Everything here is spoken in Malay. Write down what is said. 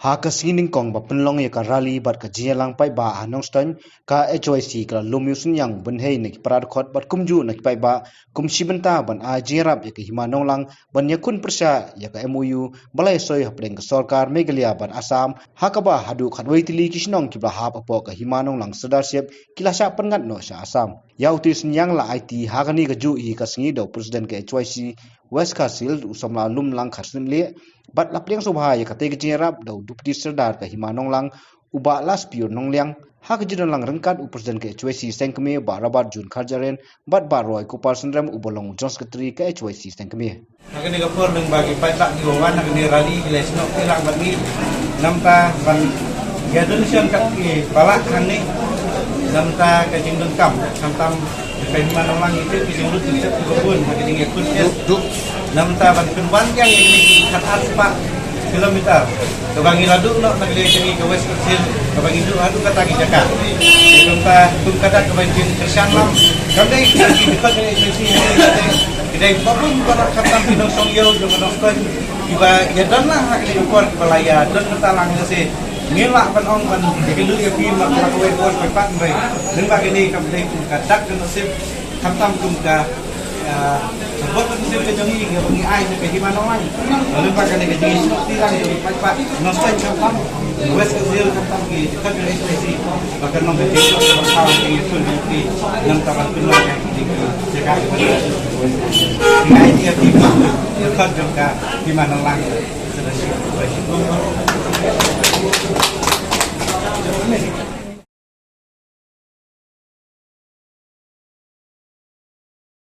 Ha ka sining kong ba penlong ya ka rally bat ka jia lang pai ba anong stan ka HYC ka lumiusun yang benhei nek parad khot bat kumju nek pai ba kum sibenta ban a jirap ya ka himanong lang ban yakun persya ya ka MOU balai soi hapdeng ka sarkar Meghalaya ban Assam ha ka ba hadu khatwai tili kisnong ki ba ha apo ka himanong lang sedarship kilasa pengat no sya Assam ya utis yang la IT ha ka ni ka ju i ka singi do president ka HYC West Kasil usamla lum lang kharsim le bat lapliang sobha ya kate gejirap do dupti serdar ka himanong lang uba las pion nong liang ha kejidon lang rengkat u presiden ke HYC sengkeme ba rabat jun kharjaren bat ba roy ko parsenrem ubolong Jones Secretary ke HYC sengkeme Agni kapur nang bagi pajak di wawan agni rally lesno ilang bagi namta ban gadunsion kat ki balak kani namta ka jingdun kam samtam himanong lang itu kijinglut tidak kubun agni ngekun namta ban kunwan yang ini kat aspa kilometer kebangi laduk nak nagli jengi ke west kecil kebangi du adu kata ki jaka namta tum kata kebangi kersan lam kamdai ki dekat dengan sisi kedai babun pada kata pinong songyo jeung nonton iba ya dan lah agni ukor pelaya dan talang se ngelak pan ong pan dikilu ya pi mak lakowe kos pepat mbai nang bagini kamdai kadak kena sip khatam tum ka sebab kan sip kejongi ke bengi ai ke himanong lang lalu bagani ke jengi tilang di pepat nostai khatam wes kecil khatam ki dekat dengan sisi bahkan nong ke jengi khatam ki itu di nang taban pinong yang di jaga ngai dia pi dekat juga himanong lang sedang